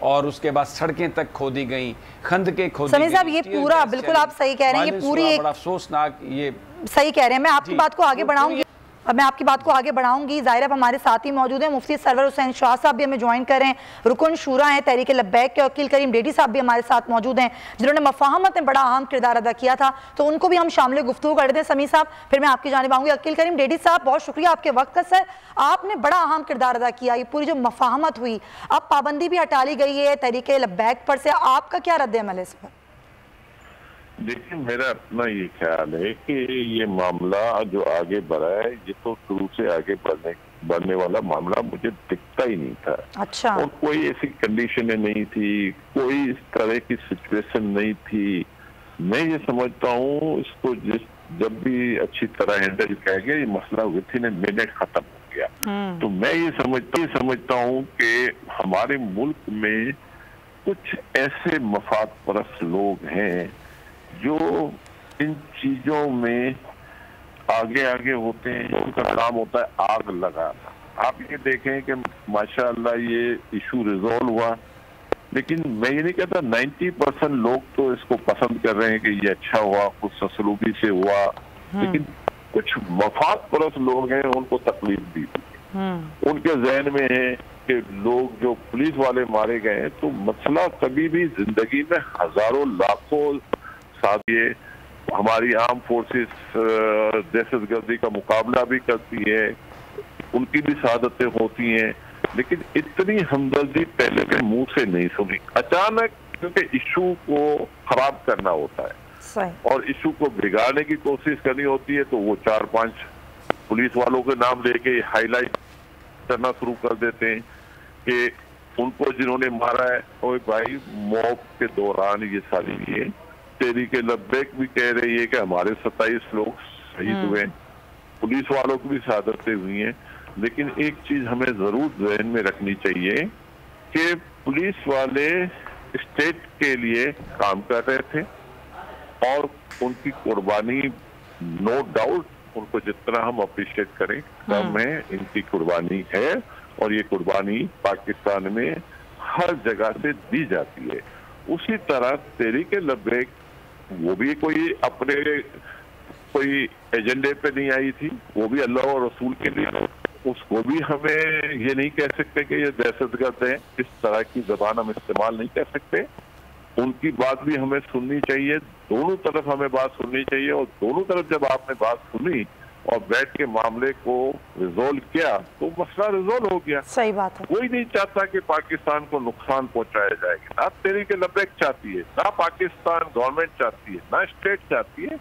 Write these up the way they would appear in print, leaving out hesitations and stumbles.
اور اس کے بعد سڑکیں تک کھودی گئیں، خندقیں کھودی سمیع صاحب گئیں۔ یہ پورا بالکل آپ صحیح کہہ رہے ہیں، یہ پوری ایک بڑا افسوسناک یہ صحیح کہہ رہے ہیں۔ میں آپ کی بات کو آگے بڑھاؤں گی، ظاہر اب ہمارے ساتھ ہی موجود ہیں مفتی سرور حسین شاہ صاحب بھی ہمیں جوائن کر رہے ہیں، رکن شورا ہیں تحریک لبیک کے، عقیل کریم ڈیڈی صاحب بھی ہمارے ساتھ موجود ہیں جنہوں نے مفاہمت میں بڑا اہم کردار ادا کیا تھا، تو ان کو بھی ہم شامل گفتگو کر دیتے ہیں۔ سمیع صاحب پھر میں آپ کی جانب آؤں گی۔ عقیل کریم ڈیڈی صاحب بہت شکریہ آپ کے وقت کا۔ سر آپ نے بڑا اہم کردار ادا کیا، یہ پوری جو مفاہمت ہوئی، اب پابندی بھی ہٹا لی گئی ہے تحریک لبیک پر سے، آپ کا کیا رد عمل ہے اس پر؟ دیکھیں میرا اپنا یہ خیال ہے کہ یہ معاملہ جو آگے بڑھا ہے یہ تو شروع سے آگے بڑھنے والا معاملہ مجھے دکھتا ہی نہیں تھا۔ اچھا، اور کوئی ایسی کنڈیشنیں نہیں تھی، کوئی اس طرح کی سچویشن نہیں تھی۔ میں یہ سمجھتا ہوں اس کو جب بھی اچھی طرح ہینڈل کیا گیا یہ مسئلہ ود ان اے منٹ ختم ہو گیا۔ تو میں یہ سمجھتا ہوں کہ ہمارے ملک میں کچھ ایسے مفاد پرست لوگ ہیں جو ان چیزوں میں آگے ہوتے ہیں، ان کا کام ہوتا ہے آگ لگانا۔ آپ یہ دیکھیں کہ ماشاءاللہ یہ ایشو ریزولو ہوا، لیکن میں یہ نہیں کہتا 90% لوگ تو اس کو پسند کر رہے ہیں کہ یہ اچھا ہوا، کچھ سسلوبی سے ہوا، لیکن کچھ مفاد پرست لوگ ہیں ان کو تکلیف دی، ان کے ذہن میں ہے کہ لوگ جو پولیس والے مارے گئے ہیں تو مسئلہ کبھی بھی زندگی میں ہزاروں لاکھوں ساتھ یہ ہماری عام فورسز دہشت گردی کا مقابلہ بھی کرتی ہے، ان کی بھی شہادتیں ہوتی ہیں، لیکن اتنی ہمدردی پہلے کے منہ سے نہیں سنی۔ اچانک کیونکہ ایشو کو خراب کرنا ہوتا ہے اور ایشو کو بگاڑنے کی کوشش کرنی ہوتی ہے تو وہ 4-5 پولیس والوں کے نام لے کے ہائی لائٹ کرنا شروع کر دیتے ہیں کہ ان کو جنہوں نے مارا ہے، اوے بھائی موب کے دوران یہ ساری یہ تحریک لبیک بھی کہہ رہی ہے کہ ہمارے 27 لوگ شہید ہوئے، پولیس والوں کی بھی شہادتیں ہوئی ہیں، لیکن ایک چیز ہمیں ضرور ذہن میں رکھنی چاہیے کہ پولیس والے اسٹیٹ کے لیے کام کر رہے تھے اور ان کی قربانی نو ڈاؤٹ ان کو جتنا ہم اپریشیٹ کریں کم ہے، ان کی قربانی ہے اور یہ قربانی پاکستان میں ہر جگہ سے دی جاتی ہے۔ اسی طرح تحریک لبیک وہ بھی کوئی اپنے کوئی ایجنڈے پہ نہیں آئی تھی، وہ بھی اللہ اور رسول کے لیے، اس کو بھی ہمیں یہ نہیں کہہ سکتے کہ یہ دہشت گرد ہیں، اس طرح کی زبان ہم استعمال نہیں کر سکتے۔ ان کی بات بھی ہمیں سننی چاہیے، دونوں طرف ہمیں بات سننی چاہیے، اور دونوں طرف جب آپ نے بات سنی اور بیٹھ کے معاملے کو ریزولو کیا تو مسئلہ ریزولو ہو گیا۔ صحیح بات ہے۔ کوئی نہیں چاہتا کہ پاکستان کو نقصان پہنچایا جائے گا، نہ تحریک لبیک چاہتی ہے، نہ پاکستان گورنمنٹ چاہتی ہے، نہ اسٹیٹ چاہتی ہے۔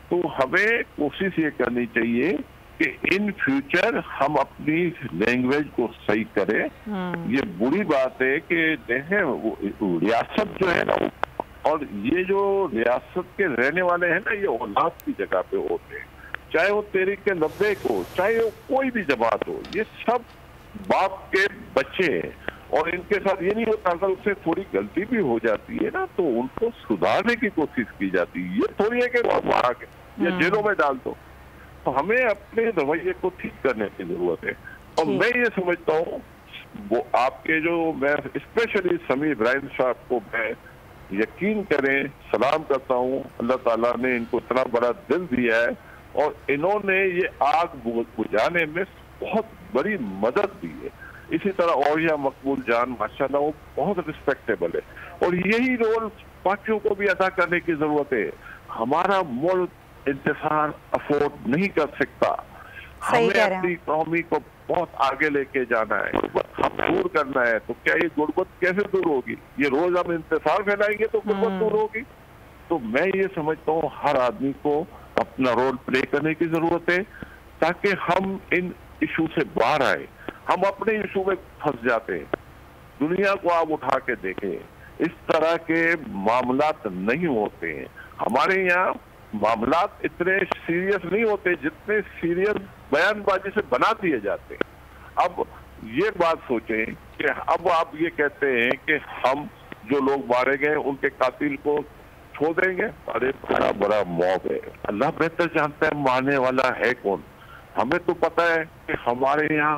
تو ہمیں کوشش یہ کرنی چاہیے کہ ان فیوچر ہم اپنی لینگویج کو صحیح کریں۔ یہ بری بات ہے کہ دیکھیں ریاست جو ہے نا، اور یہ جو ریاست کے رہنے والے ہیں نا، یہ اولاد کی جگہ پہ ہوتے ہیں، چاہے وہ تحریک لبیک ہو، چاہے وہ کوئی بھی جماعت ہو، یہ سب باپ کے بچے ہیں، اور ان کے ساتھ یہ نہیں ہوتا اگر اس سے تھوڑی غلطی بھی ہو جاتی ہے نا تو ان کو سدھارنے کی کوشش کی جاتی ہے، یہ تھوڑی ہے کہ مارا کے یا جیلوں میں ڈال دو۔ تو ہمیں اپنے رویے کو ٹھیک کرنے کی ضرورت ہے، اور میں یہ سمجھتا ہوں وہ آپ کے جو میں اسپیشلی سمیع ابراہیم صاحب کو میں یقین کریں سلام کرتا ہوں، اللہ تعالیٰ نے ان کو اتنا بڑا دل دیا ہے اور انہوں نے یہ آگ بجھانے میں بہت بڑی مدد دی ہے۔ اسی طرح اولیاء مقبول جان ماشاءاللہ وہ بہت رسپیکٹیبل ہے، اور یہی رول باقیوں کو بھی ادا کرنے کی ضرورت ہے۔ ہمارا ملک انتصار افورڈ نہیں کر سکتا، ہمیں اپنی قومی کو بہت آگے لے کے جانا ہے، غربت ہم دور کرنا ہے۔ تو کیا یہ غربت کیسے دور ہوگی؟ یہ روز ہم انتصار پھیلائیں گے تو غربت دور ہوگی؟ تو میں یہ سمجھتا ہوں ہر آدمی کو اپنا رول پلے کرنے کی ضرورت ہے تاکہ ہم ان ایشو سے باہر آئے۔ ہم اپنے ایشو میں پھنس جاتے ہیں، دنیا کو آپ اٹھا کے دیکھیں، اس طرح کے معاملات نہیں ہوتے ہیں۔ ہمارے یہاں معاملات اتنے سیریس نہیں ہوتے جتنے سیریس بیان بازی سے بنا دیے جاتے ہیں۔ اب یہ بات سوچیں کہ اب آپ یہ کہتے ہیں کہ ہم جو لوگ مارے گئے ان کے قاتل کو چھوڑ دیں گے، ارے بڑا موب ہے، اللہ بہتر جانتا ہے مارنے والا ہے کون۔ ہمیں تو پتہ ہے کہ ہمارے یہاں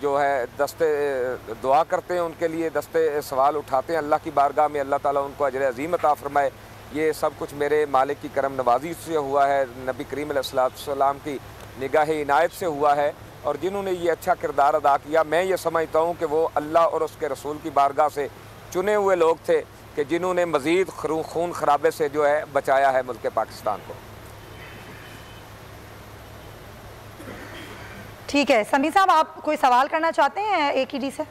جو ہے دستے دعا کرتے ہیں، ان کے لیے دستے سوال اٹھاتے ہیں اللہ کی بارگاہ میں، اللہ تعالیٰ ان کو اجر عظیم عطا فرمائے۔ یہ سب کچھ میرے مالک کی کرم نوازی سے ہوا ہے، نبی کریم علیہ السلام کی نگاہ عنایت سے ہوا ہے، اور جنہوں نے یہ اچھا کردار ادا کیا، میں یہ سمجھتا ہوں کہ وہ اللہ اور اس کے رسول کی بارگاہ سے چنے ہوئے لوگ تھے کہ جنہوں نے مزید خون خرابے سے جو ہے بچایا ہے ملک پاکستان کو۔ ٹھیک ہے، سمیع صاحب آپ کوئی سوال کرنا چاہتے ہیں اے کی ڈی سے؟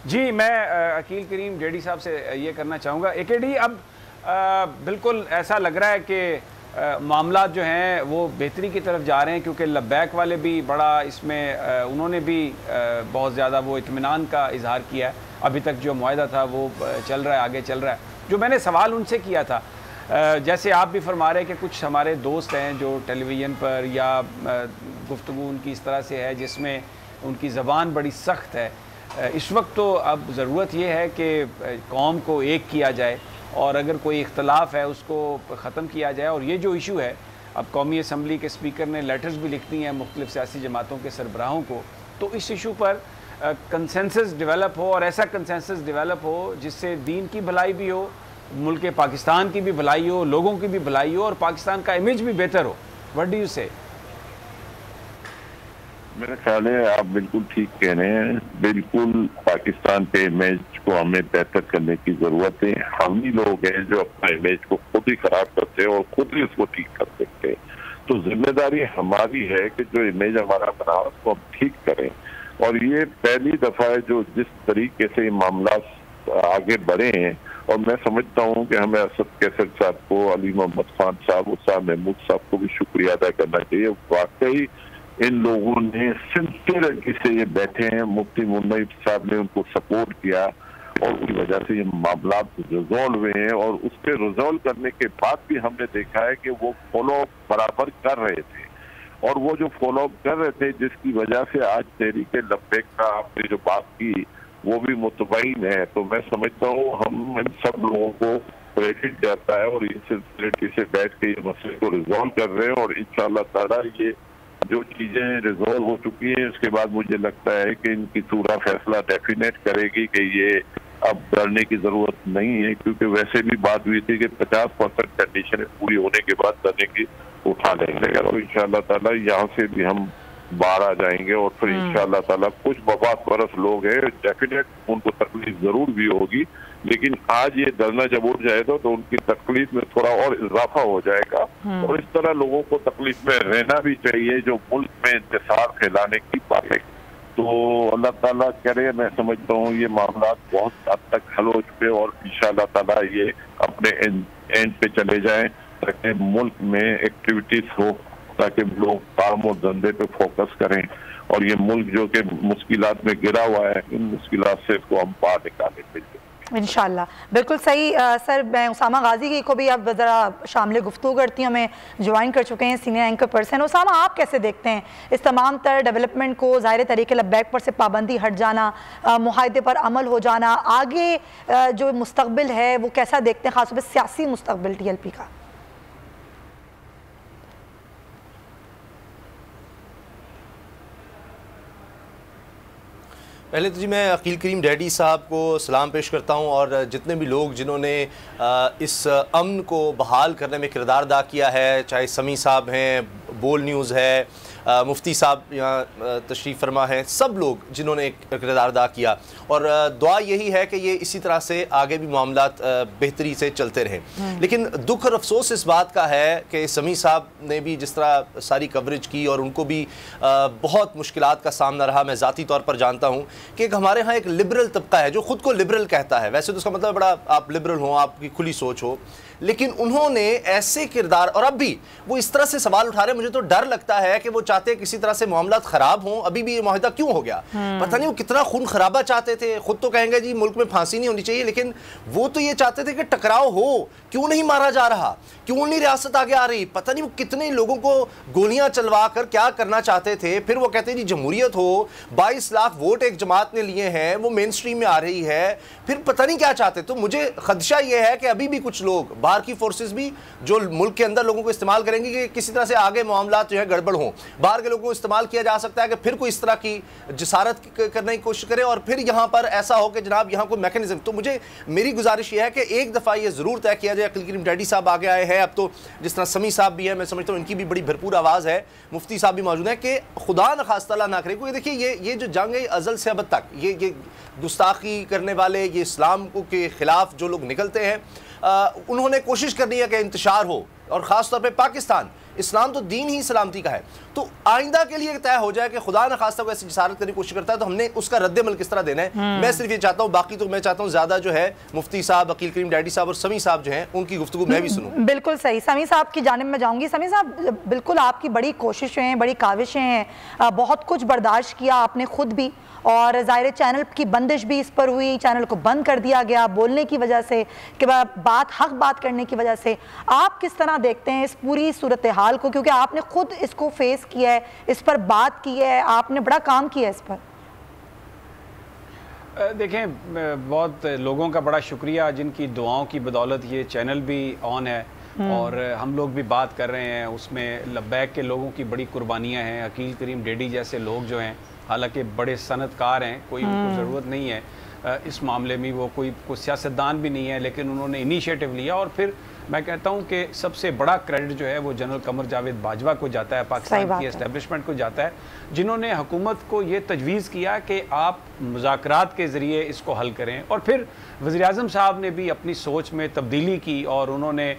جی میں عقیل کریم ڈیڈی صاحب سے یہ کرنا چاہوں گا، اے کے ڈی اب بالکل ایسا لگ رہا ہے کہ معاملات جو ہیں وہ بہتری کی طرف جا رہے ہیں، کیونکہ لبیک والے بھی بڑا اس میں انہوں نے بھی بہت زیادہ وہ اطمینان کا اظہار کیا ہے، ابھی تک جو معاہدہ تھا وہ چل رہا ہے، آگے چل رہا ہے۔ جو میں نے سوال ان سے کیا تھا، جیسے آپ بھی فرما رہے کہ کچھ ہمارے دوست ہیں جو ٹیلی ویژن پر یا گفتگو ان کی اس طرح سے ہے جس میں ان کی زبان بڑی سخت ہے، اس وقت تو اب ضرورت یہ ہے کہ قوم کو ایک کیا جائے، اور اگر کوئی اختلاف ہے اس کو ختم کیا جائے۔ اور یہ جو ایشو ہے، اب قومی اسمبلی کے اسپیکر نے لیٹرز بھی لکھتی ہیں مختلف سیاسی جماعتوں کے سربراہوں کو، تو اس ایشو پر کنسنسس ڈیولپ ہو، اور ایسا کنسنسس ڈیولپ ہو جس سے دین کی بھلائی بھی ہو، ملک پاکستان کی بھی بھلائی ہو، لوگوں کی بھی بھلائی ہو، اور پاکستان کا امیج بھی بہتر ہو۔ واٹ ڈو یو سے؟ میرا خیال ہے آپ بالکل ٹھیک کہہ رہے ہیں، بالکل پاکستان کے امیج کو ہمیں بہتر کرنے کی ضرورت ہے۔ ہم ہی لوگ ہیں جو اپنا امیج کو خود ہی خراب کرتے ہیں اور خود ہی اس کو ٹھیک کر سکتے ہیں، تو ذمہ داری ہماری ہے کہ جو امیج ہمارا بنا اس کو ہم ٹھیک کریں۔ اور یہ پہلی دفعہ ہے جو جس طریقے سے معاملات آگے بڑھے ہیں، اور میں سمجھتا ہوں کہ ہمیں اسد کیسر صاحب کو، علی محمد خان صاحب، اسامہ محمود صاحب کو بھی شکریہ ادا کرنا چاہیے۔ واقعی ان لوگوں نے سنسیئرٹی سے یہ بیٹھے ہیں، مفتی منعم صاحب نے ان کو سپورٹ کیا، اور اس کی وجہ سے یہ معاملات ریزالو ہوئے ہیں، اور اس کے ریزالو کرنے کے بعد بھی ہم نے دیکھا ہے کہ وہ فالو اپ برابر کر رہے تھے، اور وہ جو فالو اپ کر رہے تھے جس کی وجہ سے آج تحریک لبیک کا آپ نے جو بات کی وہ بھی مطمئن ہے۔ تو میں سمجھتا ہوں ہم ان سب لوگوں کو کریڈٹ جاتا ہے، اور یہ سنسیئرٹی سے بیٹھ کے یہ مسئلے کو ریزالو کر رہے ہیں، اور انشاءاللہ تعالیٰ یہ جو چیزیں ریزالو ہو چکی ہیں اس کے بعد مجھے لگتا ہے کہ ان کی صورت فیصلہ ڈیفینیٹ کرے گی کہ یہ اب ڈرنے کی ضرورت نہیں ہے، کیونکہ ویسے بھی بات ہوئی تھی کہ 50% کنڈیشنیں پوری ہونے کے بعد ڈرنے کی اٹھا لیں گے، اور انشاءاللہ تعالیٰ یہاں سے بھی ہم باہر آ جائیں گے، اور پھر انشاءاللہ تعالیٰ کچھ مفاد پرست لوگ ہیں ڈیفینیٹ ان کو تکلیف ضرور بھی ہوگی، لیکن آج یہ ڈرنا جب اٹھ جائے گا تو ان کی تکلیف میں تھوڑا اور اضافہ ہو جائے گا، اور اس طرح لوگوں کو تکلیف میں رہنا بھی چاہیے جو ملک میں انتصار پھیلانے کی بات ہے۔ تو اللہ تعالیٰ کرے، میں سمجھتا ہوں یہ معاملات بہت حد تک حل ہو چکے، اور انشاءاللہ تعالیٰ یہ اپنے اینڈ پہ چلے جائیں تاکہ ملک میں ایکٹیویٹیز ہو، تاکہ لوگ کام اور دھندے پہ فوکس کریں، اور یہ ملک جو کہ مشکلات میں گرا ہوا ہے ان مشکلات سے اس کو ہم باہر نکالیں گے انشاءاللہ۔ بالکل صحیح سر، میں اسامہ غازی کو بھی اب ذرا شامل گفتگو کرتی ہوں، ہمیں جوائن کر چکے ہیں سینئر اینکر پرسن۔ اسامہ، آپ کیسے دیکھتے ہیں اس تمام تر ڈیولپمنٹ کو؟ ظاہر طریق لبیک پر سے پابندی ہٹ جانا، معاہدے پر عمل ہو جانا، آگے جو مستقبل ہے وہ کیسا دیکھتے ہیں، خاص طور پہ سیاسی مستقبل ٹی ایل پی کا؟ پہلے تو جی میں عقیل کریم ڈیڈی صاحب کو سلام پیش کرتا ہوں، اور جتنے بھی لوگ جنہوں نے اس امن کو بحال کرنے میں کردار ادا کیا ہے، چاہے سمیع صاحب ہیں، بول نیوز ہے، مفتی صاحب یہاں تشریف فرما ہے، سب لوگ جنہوں نے کردار ادا کیا، اور دعا یہی ہے کہ یہ اسی طرح سے آگے بھی معاملات بہتری سے چلتے رہیں۔ لیکن دکھ اور افسوس اس بات کا ہے کہ سمیع صاحب نے بھی جس طرح ساری کوریج کی، اور ان کو بھی بہت مشکلات کا سامنا رہا، میں ذاتی طور پر جانتا ہوں کہ ہمارے ہاں ایک لبرل طبقہ ہے جو خود کو لبرل کہتا ہے، ویسے تو اس کا مطلب بڑا آپ لبرل ہوں، آپ کی کھلی سوچ ہو، لیکن انہوں نے ایسے کردار، اور اب بھی وہ اس طرح سے سوال اٹھا رہے ہیں، مجھے تو ڈر لگتا ہے کہ وہ چاہتے ہیں کسی طرح سے معاملات خراب ہوں۔ ابھی بھی یہ معاہدہ کیوں ہو گیا پتہ نہیں، وہ کتنا خون خرابہ چاہتے تھے، خود تو کہیں گے جی ملک میں پھانسی نہیں ہونی چاہیے، لیکن وہ تو یہ چاہتے تھے کہ ٹکراؤ ہو، کیوں نہیں مارا جا رہا، کیوں نہیں ریاست آگے آ رہی، پتہ نہیں وہ کتنے لوگوں کو گولیاں چلوا کر کیا کرنا چاہتے تھے۔ پھر وہ کہتے ہیں جی جمہوریت ہو، 22 لاکھ ووٹ ایک جماعت نے لیے ہیں، وہ مین سٹریم میں آ رہی ہے، پھر پتہ نہیں کیا چاہتے۔ تو مجھے خدشہ یہ ہے کہ ابھی بھی کچھ لوگ باہر کی فورسز بھی جو ملک کے اندر لوگوں کو استعمال کریں گے کہ کسی طرح سے آگے معاملات جو ہے گڑبڑ ہوں، باہر کے لوگوں کو استعمال کیا جا سکتا ہے کہ پھر کوئی اس طرح کی جسارت کرنے کی کوشش کرے اور پھر یہاں پر ایسا ہو کہ جناب یہاں کوئی میکینزم. تو میری گزارش یہ ہے کہ ایک دفعہ یہ ضرور طے کیا جائے. عقیل کریم ڈیڈی صاحب آگے آئے ہیں، اب تو جس طرح سمیع صاحب بھی ہیں، میں سمجھتا ہوں ان کی بھی بڑی بھرپور آواز ہے، مفتی صاحب بھی موجود ہیں، کہ خدا نخواستہ اللہ نہ کرے کوئی. دیکھیے یہ جو جنگ ہے ازل سے ابد تک یہ گستاخی کرنے والے، یہ اسلام کو کے خلاف جو لوگ نکلتے ہیں، انہوں نے کوشش کرنی ہے کہ انتشار ہو، اور خاص طور پہ پاکستان، اسلام تو دین ہی سلامتی کا ہے. تو آئندہ کے لیے طے ہو جائے کہ خدا نخواستہ کو ایسی جسارت کرنے کی کوشش کرتا ہے تو ہم نے اس کا رد عمل کس طرح دینا ہے. میں صرف یہ چاہتا ہوں، باقی تو میں چاہتا ہوں زیادہ جو ہے مفتی صاحب، عقیل کریم ڈیڈی صاحب اور سمیع صاحب جو ہیں ان کی گفتگو میں بھی سنوں. بالکل صحیح. سمیع صاحب کی جانب میں جاؤں گی. سمیع صاحب، بالکل آپ کی بڑی کوششیں ہیں، بڑی کاوشیں ہیں، بہت کچھ برداشت کیا آپ نے خود بھی، اور ظاہر چینل کی بندش بھی اس پر ہوئی، چینل کو بند کر دیا گیا بولنے کی وجہ سے، کہ حق بات کرنے کی وجہ سے. آپ کس طرح دیکھتے ہیں اس پوری صورتحال کو، کیونکہ آپ نے خود اس کو فیس کیا ہے، اس پر بات کی ہے، آپ نے بڑا کام کیا ہے اس پر؟ دیکھیں، بہت لوگوں کا بڑا شکریہ جن کی دعاؤں کی بدولت یہ چینل بھی آن ہے اور ہم لوگ بھی بات کر رہے ہیں. اس میں لبیک کے لوگوں کی بڑی قربانیاں ہیں. عقیل کریم ڈیڈی جیسے لوگ جو ہیں، حالانکہ بڑے صنعت کار ہیں، کوئی ان کو ضرورت نہیں ہے اس معاملے میں، وہ کوئی سیاستدان بھی نہیں ہے، لیکن انہوں نے انیشیٹو لیا. اور پھر میں کہتا ہوں کہ سب سے بڑا کریڈٹ جو ہے وہ جنرل قمر جاوید باجوہ کو جاتا ہے، پاکستان کی اسٹیبلشمنٹ کو جاتا ہے، جنہوں نے حکومت کو یہ تجویز کیا کہ آپ مذاکرات کے ذریعے اس کو حل کریں. اور پھر وزیراعظم صاحب نے بھی اپنی سوچ میں تبدیلی کی اور انہوں نے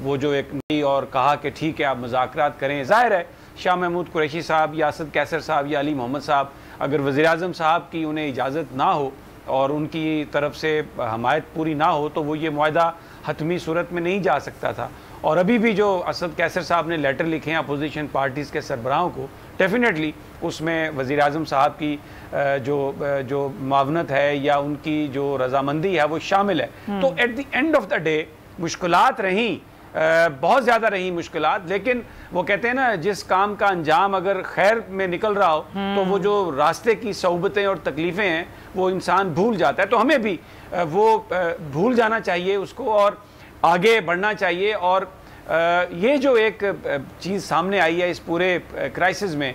وہ جو ایک نئی اور کہا کہ ٹھیک ہے آپ مذاکرات کریں. ظاہر ہے شاہ محمود قریشی صاحب یا اسد کیسر صاحب یا علی محمد صاحب اگر وزیراعظم صاحب کی انہیں اجازت نہ ہو اور ان کی طرف سے حمایت پوری نہ ہو تو وہ یہ معاہدہ حتمی صورت میں نہیں جا سکتا تھا. اور ابھی بھی جو اسد کیسر صاحب نے لیٹر لکھے ہیں اپوزیشن پارٹیز کے سربراہوں کو، ڈیفینیٹلی اس میں وزیراعظم صاحب کی جو معاونت ہے یا ان کی جو رضامندی ہے وہ شامل ہے. تو at the end of the day مشکلات رہیں، بہت زیادہ رہیں مشکلات، لیکن وہ کہتے ہیں نا جس کام کا انجام اگر خیر میں نکل رہا ہو تو وہ جو راستے کی صعوبتیں اور تکلیفیں ہیں وہ انسان بھول جاتا ہے. تو ہمیں بھی وہ بھول جانا چاہیے اس کو اور آگے بڑھنا چاہیے. اور یہ جو ایک چیز سامنے آئی ہے اس پورے کرائسس میں،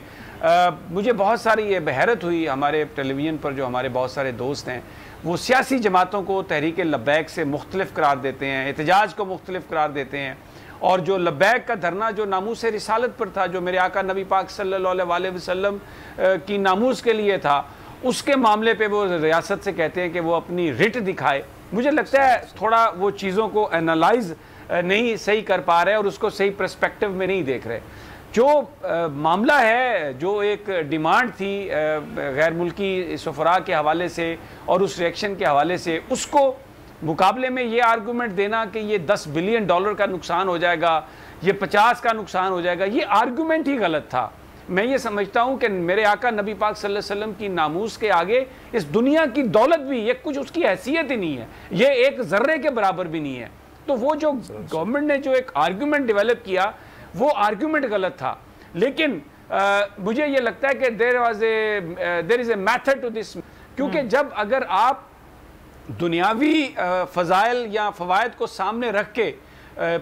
مجھے بہت ساری یہ حیرت ہوئی. ہمارے ٹیلی ویژن پر جو ہمارے بہت سارے دوست ہیں وہ سیاسی جماعتوں کو تحریک لبیک سے مختلف قرار دیتے ہیں، احتجاج کو مختلف قرار دیتے ہیں، اور جو لبیک کا دھرنا جو ناموس رسالت پر تھا، جو میرے آقا نبی پاک صلی اللہ علیہ وسلم کی ناموس کے لیے تھا، اس کے معاملے پہ وہ ریاست سے کہتے ہیں کہ وہ اپنی رٹ دکھائے. مجھے لگتا ہے تھوڑا وہ چیزوں کو انالائز نہیں صحیح کر پا رہے اور اس کو صحیح پرسپیکٹیو میں نہیں دیکھ رہے. جو معاملہ ہے، جو ایک ڈیمانڈ تھی غیر ملکی سفراء کے حوالے سے اور اس ریئیکشن کے حوالے سے، اس کو مقابلے میں یہ آرگومنٹ دینا کہ یہ $10 بلین کا نقصان ہو جائے گا، یہ 50 کا نقصان ہو جائے گا، یہ آرگومنٹ ہی غلط تھا. میں یہ سمجھتا ہوں کہ میرے آقا نبی پاک صلی اللہ علیہ وسلم کی ناموس کے آگے اس دنیا کی دولت بھی یہ کچھ اس کی حیثیت ہی نہیں ہے، یہ ایک ذرے کے برابر بھی نہیں ہے. تو وہ جو گورنمنٹ نے جو ایک آرگومنٹ ڈیولپ کیا وہ آرگومنٹ غلط تھا. لیکن مجھے یہ لگتا ہے کہ there is a method to this، کیونکہ جب اگر آپ دنیاوی فضائل یا فوائد کو سامنے رکھ کے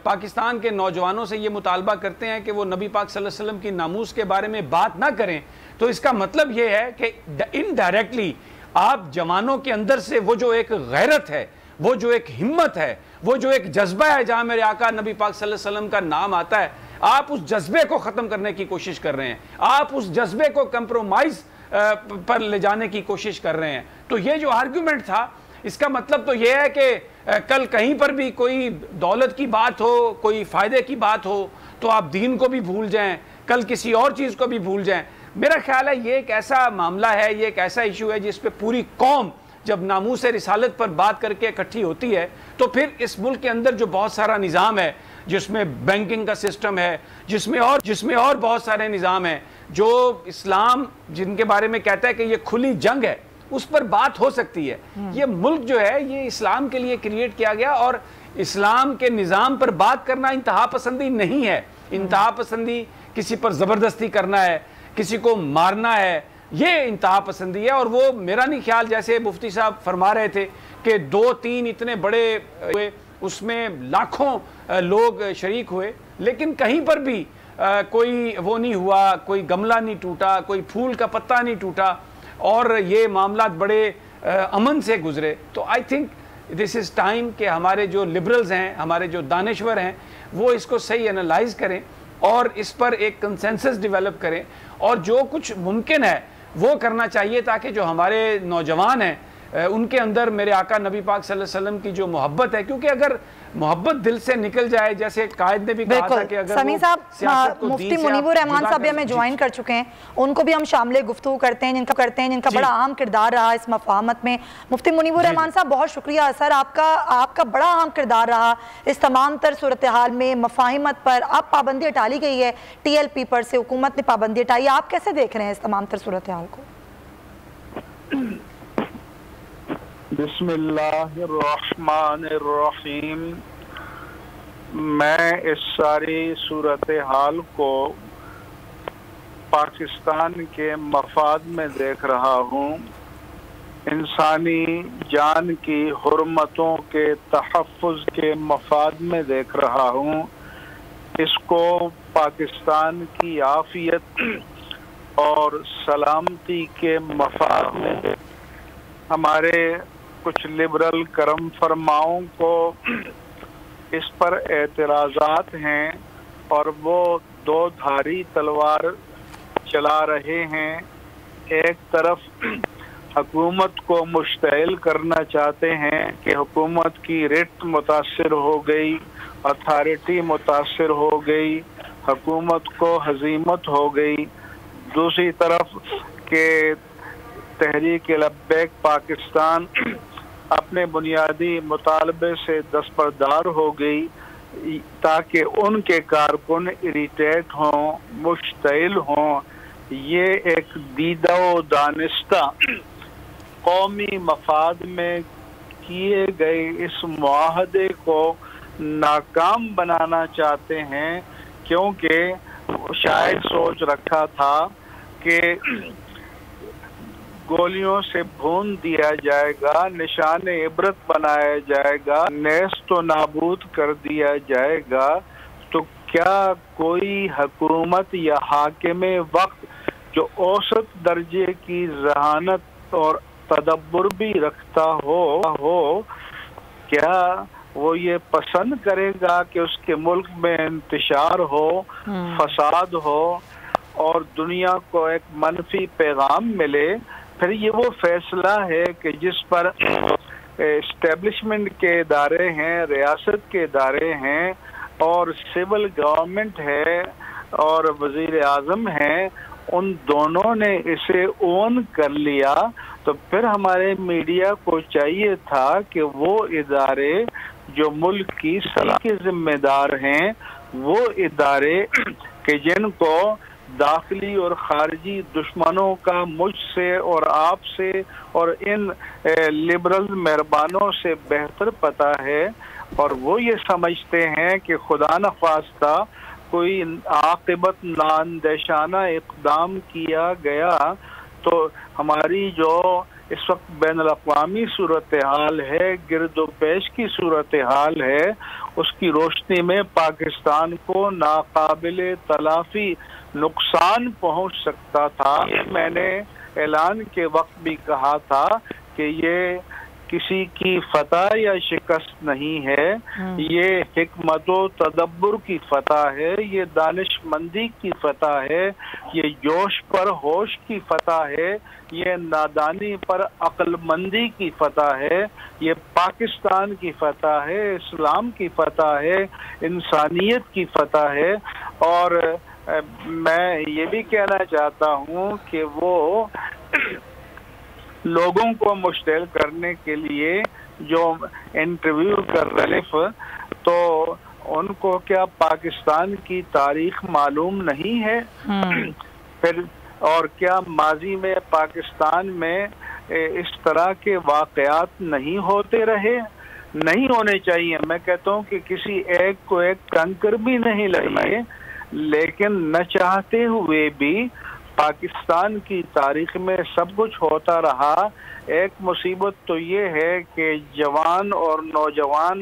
پاکستان کے نوجوانوں سے یہ مطالبہ کرتے ہیں کہ وہ نبی پاک صلی اللہ علیہ وسلم کی ناموس کے بارے میں بات نہ کریں، تو اس کا مطلب یہ ہے کہ انڈائریکٹلی آپ جوانوں کے اندر سے وہ جو ایک غیرت ہے، وہ جو ایک ہمت ہے، وہ جو ایک جذبہ ہے جہاں میرے آقا نبی پاک صلی اللہ علیہ وسلم کا نام آتا ہے، آپ اس جذبے کو ختم کرنے کی کوشش کر رہے ہیں، آپ اس جذبے کو کمپرومائز پر لے جانے کی کوشش کر رہے ہیں. تو یہ جو آرگومنٹ تھا اس کا مطلب تو یہ ہے کہ کل کہیں پر بھی کوئی دولت کی بات ہو، کوئی فائدے کی بات ہو تو آپ دین کو بھی بھول جائیں، کل کسی اور چیز کو بھی بھول جائیں. میرا خیال ہے یہ ایک ایسا معاملہ ہے، یہ ایک ایسا ایشو ہے جس پہ پوری قوم جب ناموس رسالت پر بات کر کے اکٹھی ہوتی ہے تو پھر اس ملک کے اندر جو بہت سارا نظام ہے، جس میں بینکنگ کا سسٹم ہے، جس میں اور بہت سارے نظام ہیں، جو اسلام جن کے بارے میں کہتا ہے کہ یہ کھلی جنگ ہے، اس پر بات ہو سکتی ہے. یہ ملک جو ہے یہ اسلام کے لیے کریٹ کیا گیا، اور اسلام کے نظام پر بات کرنا انتہا پسندی نہیں ہے. انتہا پسندی کسی پر زبردستی کرنا ہے، کسی کو مارنا ہے، یہ انتہا پسندی ہے. اور وہ میرا نہیں خیال، جیسے مفتی صاحب فرما رہے تھے کہ 2-3 اتنے بڑے اس میں لاکھوں لوگ شریک ہوئے، لیکن کہیں پر بھی کوئی وہ نہیں ہوا، کوئی گملہ نہیں ٹوٹا، کوئی پھول کا پتہ نہیں ٹوٹا، اور یہ معاملات بڑے امن سے گزرے. تو I think this is time کہ ہمارے جو لبرلز ہیں، ہمارے جو دانشور ہیں، وہ اس کو صحیح انالائز کریں اور اس پر ایک کنسنسس ڈیولپ کریں، اور جو کچھ ممکن ہے وہ کرنا چاہیے تاکہ جو ہمارے نوجوان ہیں ان کے اندر میرے آقا نبی پاک صلی اللہ علیہ وسلم کی جو محبت ہے، کیونکہ اگر محبت دل سے نکل جائے، جیسے قائد نے بھی کہا تھا کہ اگر سمیع صاحب، مفتی منیب الرحمان صاحب بھی ہمیں جوائن کر چکے ہیں، ان کو بھی ہم شامل گفتگو کرتے ہیں جن کا بڑا اہم کردار رہا اس مفاہمت میں. مفتی منیب الرحمان صاحب بہت شکریہ سر، آپ کا بڑا اہم کردار رہا اس تمام تر صورتحال میں. مفاہمت پر اب پابندی ہٹا لی گئی ہے TLP پر سے، حکومت نے پابندی ہٹائی، آپ کیسے دیکھ رہے ہیں اس تمام تر صورتحال کو؟ بسم اللہ الرحمن الرحیم. میں اس ساری صورتحال کو پاکستان کے مفاد میں دیکھ رہا ہوں، انسانی جان کی حرمتوں کے تحفظ کے مفاد میں دیکھ رہا ہوں. اس کو پاکستان کی عافیت اور سلامتی کے مفاد میں ہمارے کچھ لبرل کرم فرماؤں کو اس پر اعتراضات ہیں اور وہ دو دھاری تلوار چلا رہے ہیں. ایک طرف حکومت کو مشتعل کرنا چاہتے ہیں کہ حکومت کی ریٹ متاثر ہو گئی، اتھارٹی متاثر ہو گئی، حکومت کو ہزیمت ہو گئی. دوسری طرف کہ تحریک لبیک پاکستان اپنے بنیادی مطالبے سے دستبردار ہو گئی تاکہ ان کے کارکن اریٹیٹ ہوں، مشتعل ہوں. یہ ایک دیدہ و دانستہ قومی مفاد میں کیے گئے اس معاہدے کو ناکام بنانا چاہتے ہیں، کیونکہ شاید سوچ رکھا تھا کہ گولیوں سے بھون دیا جائے گا، نشان عبرت بنایا جائے گا، نیست و نابود کر دیا جائے گا. تو کیا کوئی حکومت یا حاکم وقت جو اوسط درجے کی ذہانت اور تدبر بھی رکھتا ہو کیا وہ یہ پسند کرے گا کہ اس کے ملک میں انتشار ہو، فساد ہو اور دنیا کو ایک منفی پیغام ملے؟ پھر یہ وہ فیصلہ ہے کہ جس پر اسٹیبلشمنٹ کے ادارے ہیں، ریاست کے ادارے ہیں اور سول گورنمنٹ ہے اور وزیر اعظم ہیں، ان دونوں نے اسے اون کر لیا. تو پھر ہمارے میڈیا کو چاہیے تھا کہ وہ ادارے جو ملک کی صلاح کے ذمہ دار ہیں، وہ ادارے کہ جن کو داخلی اور خارجی دشمنوں کا مجھ سے اور آپ سے اور ان لبرل مہربانوں سے بہتر پتہ ہے، اور وہ یہ سمجھتے ہیں کہ خدا نخواستہ کوئی عاقبت نااندیشانہ اقدام کیا گیا تو ہماری جو اس وقت بین الاقوامی صورتحال ہے، گرد و پیش کی صورتحال ہے، اس کی روشنی میں پاکستان کو ناقابل تلافی نقصان پہنچ سکتا تھا. میں نے اعلان کے وقت بھی کہا تھا کہ یہ کسی کی فتح یا شکست نہیں ہے، یہ حکمت و تدبر کی فتح ہے، یہ دانش مندی کی فتح ہے، یہ جوش پر ہوش کی فتح ہے، یہ نادانی پر عقل مندی کی فتح ہے، یہ پاکستان کی فتح ہے، اسلام کی فتح ہے، انسانیت کی فتح ہے. اور میں یہ بھی کہنا چاہتا ہوں کہ وہ لوگوں کو مشتعل کرنے کے لیے جو انٹرویو کر رہے تو ان کو کیا پاکستان کی تاریخ معلوم نہیں ہے؟ پھر اور کیا ماضی میں پاکستان میں اس طرح کے واقعات نہیں ہوتے رہے؟ نہیں ہونے چاہیے. میں کہتا ہوں کہ کسی ایک کو ایک کنکر بھی نہیں لگائے، لیکن نہ چاہتے ہوئے بھی پاکستان کی تاریخ میں سب کچھ ہوتا رہا. ایک مصیبت تو یہ ہے کہ جوان اور نوجوان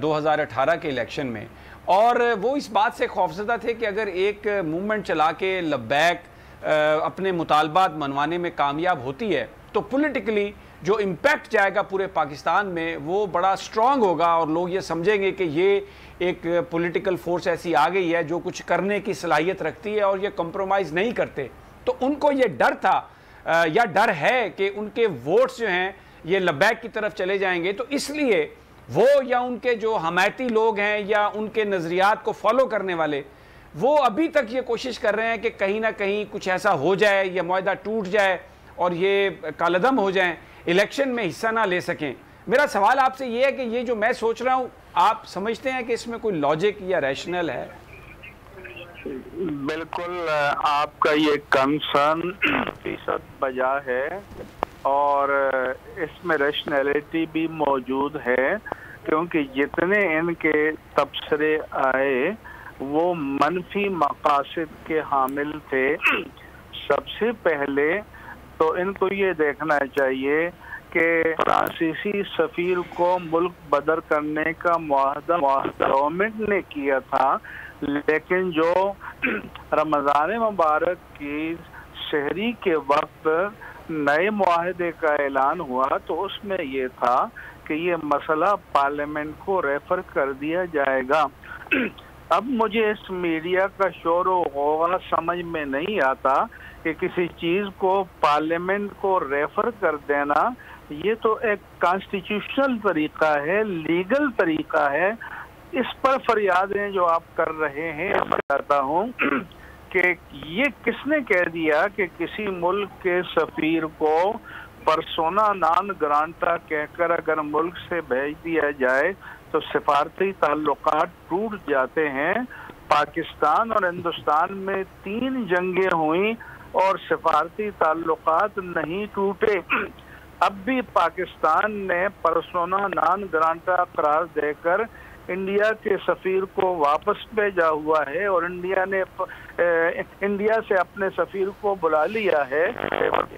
2018 کے الیکشن میں، اور وہ اس بات سے خوفزدہ تھے کہ اگر ایک موومنٹ چلا کے لبیک اپنے مطالبات منوانے میں کامیاب ہوتی ہے تو پولیٹیکلی جو امپیکٹ جائے گا پورے پاکستان میں وہ بڑا سٹرونگ ہوگا، اور لوگ یہ سمجھیں گے کہ یہ ایک پولیٹیکل فورس ایسی آ گئی ہے جو کچھ کرنے کی صلاحیت رکھتی ہے اور یہ کمپرومائز نہیں کرتے۔ تو ان کو یہ ڈر تھا یا ڈر ہے کہ ان کے ووٹس جو ہیں یہ لبیک کی طرف چلے جائیں گے، تو اس لیے وہ یا ان کے جو حمایتی لوگ ہیں یا ان کے نظریات کو فالو کرنے والے، وہ ابھی تک یہ کوشش کر رہے ہیں کہ کہیں نہ کہیں کچھ ایسا ہو جائے، یہ معاہدہ ٹوٹ جائے اور یہ کالعدم ہو جائیں، الیکشن میں حصہ نہ لے سکیں۔ میرا سوال آپ سے یہ ہے کہ یہ جو میں سوچ رہا ہوں، آپ سمجھتے ہیں کہ اس میں کوئی لاجک یا ریشنل ہے؟ بالکل آپ کا یہ کنسرن فیصد بجا ہے، اور اس میں ریشنلٹی بھی موجود ہے، کیونکہ جتنے ان کے تبصرے آئے وہ منفی مقاصد کے حامل تھے۔ سب سے پہلے تو ان کو یہ دیکھنا چاہیے کہ فرانسیسی سفیر کو ملک بدر کرنے کا معاہدہ گورنمنٹ نے کیا تھا، لیکن جو رمضان مبارک کی سحری کے وقت نئے معاہدے کا اعلان ہوا تو اس میں یہ تھا کہ یہ مسئلہ پارلیمنٹ کو ریفر کر دیا جائے گا۔ اب مجھے اس میڈیا کا شور و غوغا سمجھ میں نہیں آتا کہ کسی چیز کو پارلیمنٹ کو ریفر کر دینا یہ تو ایک کانسٹیٹیوشنل طریقہ ہے، لیگل طریقہ ہے۔ اس پر فریادیں جو آپ کر رہے ہیں، میں چاہتا ہوں کہ یہ کس نے کہہ دیا کہ کسی ملک کے سفیر کو پرسونا نان گرانٹا کہہ کر اگر ملک سے بھیج دیا جائے تو سفارتی تعلقات ٹوٹ جاتے ہیں؟ پاکستان اور ہندوستان میں 3 جنگیں ہوئیں اور سفارتی تعلقات نہیں ٹوٹے۔ اب بھی پاکستان نے پرسونا نان گرانٹا قرار دے کر انڈیا کے سفیر کو واپس بھیجا ہوا ہے، اور انڈیا سے اپنے سفیر کو بلا لیا ہے،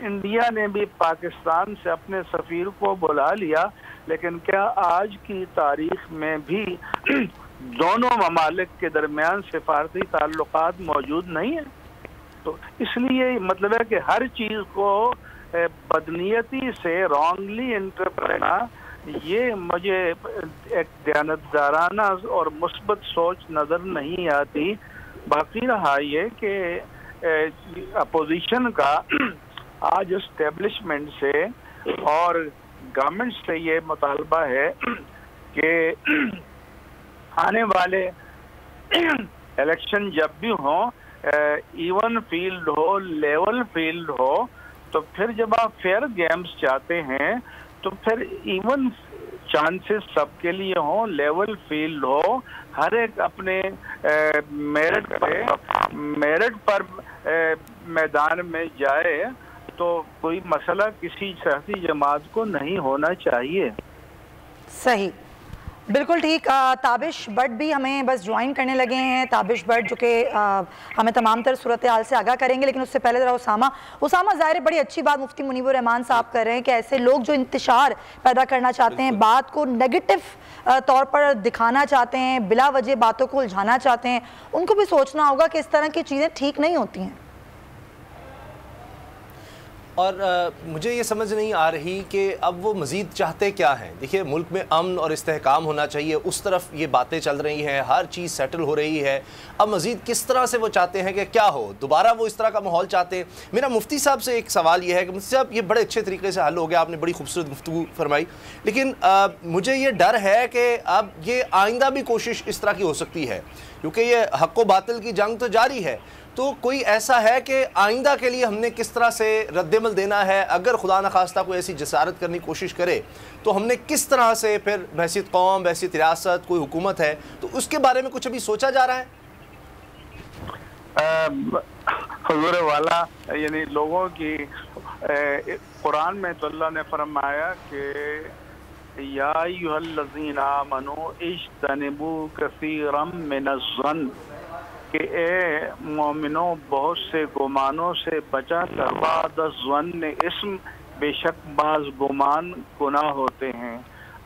انڈیا نے بھی پاکستان سے اپنے سفیر کو بلا لیا۔ لیکن کیا آج کی تاریخ میں بھی دونوں ممالک کے درمیان سفارتی تعلقات موجود نہیں ہیں؟ تو اس لیے مطلب ہے کہ ہر چیز کو بدنیتی سے رانگلی انٹرپریٹ کرنا، یہ مجھے ایک دیانتدارانہ اور مثبت سوچ نظر نہیں آتی۔ باقی رہا یہ کہ اپوزیشن کا آج اسٹیبلشمنٹ سے اور گورنمنٹ سے یہ مطالبہ ہے کہ آنے والے الیکشن جب بھی ہوں، ایون فیلڈ ہو، لیول فیلڈ ہو، تو پھر جب آپ فیئر گیمز چاہتے ہیں تو پھر ایون چانسز سب کے لیے ہوں، لیول فیلڈ ہو، ہر ایک اپنے میرٹ پر میدان میں جائے، تو کوئی مسئلہ کسی سیاسی جماعت کو نہیں ہونا چاہیے۔ صحیح، بالکل ٹھیک۔ تابش بٹ بھی ہمیں بس جوائن کرنے لگے ہیں، تابش بٹ جو کہ ہمیں تمام تر صورتحال سے آگاہ کریں گے، لیکن اس سے پہلے ذرا اسامہ ظاہر ہے بڑی اچھی بات مفتی منیب الرحمان صاحب کر رہے ہیں کہ ایسے لوگ جو انتشار پیدا کرنا چاہتے ہیں، بات کو نیگیٹو طور پر دکھانا چاہتے ہیں، بلا وجہ باتوں کو الجھانا چاہتے ہیں، ان کو بھی سوچنا ہوگا کہ اس طرح کی چیزیں ٹھیک نہیں ہوتی ہیں۔ اور مجھے یہ سمجھ نہیں آ رہی کہ اب وہ مزید چاہتے کیا ہیں۔ دیکھیے، ملک میں امن اور استحکام ہونا چاہیے، اس طرف یہ باتیں چل رہی ہیں، ہر چیز سیٹل ہو رہی ہے۔ اب مزید کس طرح سے وہ چاہتے ہیں کہ کیا ہو؟ دوبارہ وہ اس طرح کا ماحول چاہتے ہیں؟ میرا مفتی صاحب سے ایک سوال یہ ہے کہ مفتی صاحب، یہ بڑے اچھے طریقے سے حل ہو گیا، آپ نے بڑی خوبصورت گفتگو فرمائی، لیکن مجھے یہ ڈر ہے کہ اب یہ آئندہ بھی کوشش اس طرح کی ہو سکتی ہے، کیونکہ یہ حق و باطل کی جنگ تو جاری ہے۔ تو کوئی ایسا ہے کہ آئندہ کے لیے ہم نے کس طرح سے رد عمل دینا ہے؟ اگر خدا نخواستہ کوئی ایسی جسارت کرنے کی کوشش کرے تو ہم نے کس طرح سے پھر بحیثیت قوم، بحیثیت ریاست، کوئی حکومت ہے تو اس کے بارے میں کچھ ابھی سوچا جا رہا ہے؟ حضور والا، یعنی لوگوں کی قرآن میں تو اللہ نے فرمایا کہ یا ایھا الذین آمنوا اجتنبوا کثیرا من الظن، کہ اے مومنوں بہت سے گمانوں سے بچا کر، بعد الظن اسم، بے شک بعض گمان گناہ ہوتے ہیں۔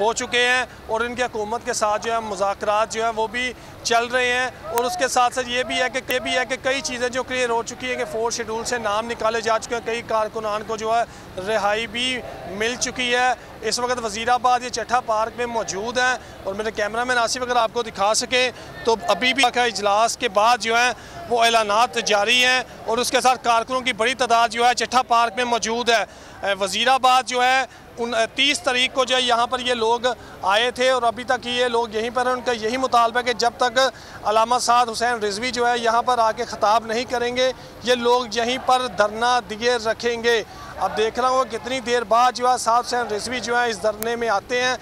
ہو چکے ہیں اور ان کی حکومت کے ساتھ جو ہے مذاکرات جو ہیں وہ بھی چل رہے ہیں، اور اس کے ساتھ ساتھ یہ بھی ہے کہ کئی چیزیں جو کلیئر ہو چکی ہیں کہ 4 شیڈول سے نام نکالے جا چکے ہیں، کئی کارکنان کو جو ہے رہائی بھی مل چکی ہے۔ اس وقت وزیر آباد یہ چٹھا پارک میں موجود ہیں، اور میرے کیمرہ مین آصف اگر آپ کو دکھا سکیں تو ابھی بھی اجلاس کے بعد جو ہے وہ اعلانات جاری ہیں، اور اس کے ساتھ کارکنوں کی بڑی تعداد جو ہے چٹھا پارک میں موجود ہے۔ وزیر آباد جو ہے 30 تاریخ کو جو ہے یہاں پر یہ لوگ آئے تھے، اور ابھی تک یہ لوگ یہیں پر ہیں۔ ان کا یہی مطالبہ ہے کہ جب تک علامہ سعد حسین رضوی جو ہے یہاں پر آ کے خطاب نہیں کریں گے، یہ لوگ یہیں پر دھرنا دیے رکھیں گے۔ اب دیکھ رہا ہوں کتنی دیر بعد جو ہے سعد حسین رضوی جو ہے اس دھرنے میں آتے ہیں،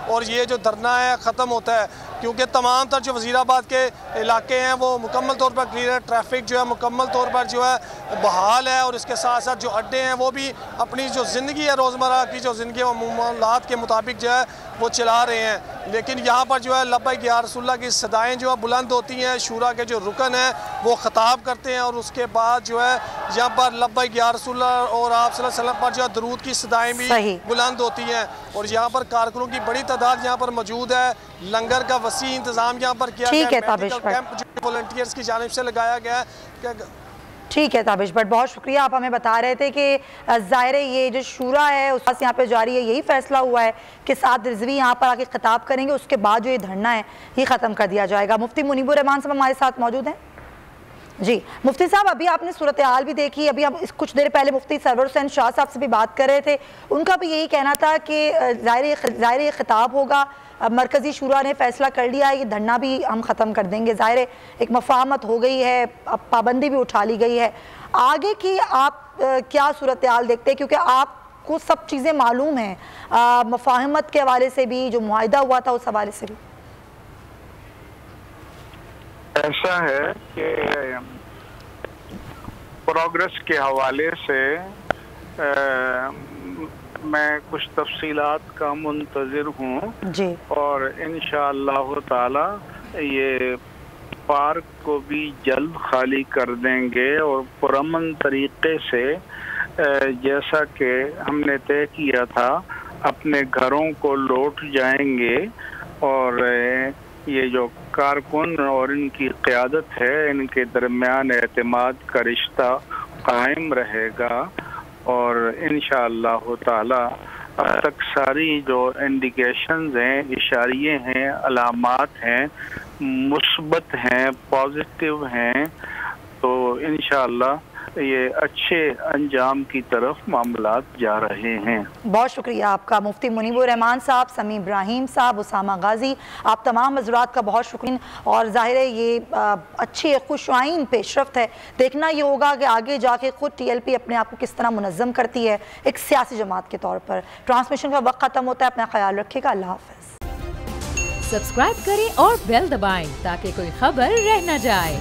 اور یہ جو دھرنا ہے ختم ہوتا ہے، کیونکہ تمام تر جو وزیر آباد کے علاقے ہیں وہ مکمل طور پر کلیئر ہے، ٹریفک جو ہے مکمل طور پر جو ہے بحال ہے، اور اس کے ساتھ ساتھ جو اڈے ہیں وہ بھی اپنی جو زندگی ہے روزمرہ کی جو زندگی و معاملات کے مطابق جو ہے وہ چلا رہے ہیں۔ لیکن یہاں پر جو ہے لبیک یا رسول اللہ کی صدائیں جو ہے بلند ہوتی ہیں، شورا کے جو رکن ہیں وہ خطاب کرتے ہیں، اور اس کے بعد جو ہے یہاں پر لبیک یا رسول اللہ اور آپ صلی اللہ علیہ وسلم پر جو ہے درود کی صدائیں بھی بلند ہوتی ہیں، اور یہاں پر کارکنوں کی بڑی تعداد یہاں پر موجود ہے۔ لنگر کا وسیع انتظام یہاں پر کیا گیا ہے، میڈیکل کیمپ جو والنٹیئرز کی جانب سے لگایا گیا ہے۔ ٹھیک ہے تابش بٹ، بہت شکریہ۔ آپ ہمیں بتا رہے تھے کہ ظاہر یہ جو شورا ہے اس پاس یہاں پہ جاری ہے، یہی فیصلہ ہوا ہے کہ سعد رضوی یہاں پر آ کے خطاب کریں گے، اس کے بعد جو یہ دھرنا ہے یہ ختم کر دیا جائے گا۔ مفتی منیب الرحمان صاحب ہمارے ساتھ موجود ہیں۔ جی مفتی صاحب، ابھی آپ نے صورتحال بھی دیکھی، ابھی ہم کچھ دیر پہلے مفتی سرور حسین شاہ صاحب سے بھی بات کر رہے تھے، ان کا بھی یہی کہنا تھا کہ ظاہر یہ خطاب ہوگا، مرکزی شورا نے فیصلہ کر لیا ہے، یہ دھرنا بھی ہم ختم کر دیں گے، ظاہر ایک مفاہمت ہو گئی ہے، اب پابندی بھی اٹھا لی گئی ہے۔ آگے کی آپ کیا صورتحال دیکھتے ہیں، کیونکہ آپ کو سب چیزیں معلوم ہیں مفاہمت کے حوالے سے بھی، جو معاہدہ ہوا تھا اس حوالے سے بھی؟ ایسا ہے کہ پروگریس کے حوالے سے میں کچھ تفصیلات کا منتظر ہوں جی، اور انشاءاللہ تعالی یہ پارک کو بھی جلد خالی کر دیں گے، اور پرامن طریقے سے جیسا کہ ہم نے طے کیا تھا اپنے گھروں کو لوٹ جائیں گے، اور یہ جو کارکن اور ان کی قیادت ہے ان کے درمیان اعتماد کا رشتہ قائم رہے گا، اور انشاءاللہ تعالی اب تک ساری جو انڈیکیشنز ہیں، اشاریے ہیں، علامات ہیں، مثبت ہیں، پازیٹیو ہیں، تو انشاءاللہ یہ اچھے انجام کی طرف معاملات جا رہے ہیں۔ بہت شکریہ آپ کا مفتی منیب الرحمان صاحب، سمیع ابراہیم صاحب، اسامہ غازی، آپ تمام حضرات کا بہت شکریہ، اور ظاہر ہے یہ اچھی خوش آئین پیش رفت ہے۔ دیکھنا یہ ہوگا کہ آگے جا کے خود ٹی ایل پی اپنے آپ کو کس طرح منظم کرتی ہے ایک سیاسی جماعت کے طور پر۔ ٹرانسمیشن کا وقت ختم ہوتا ہے، اپنا خیال رکھیے گا، اللہ حافظ۔ سبسکرائب کریں اور بیل دبائیں تاکہ کوئی خبر رہ نہ جائے۔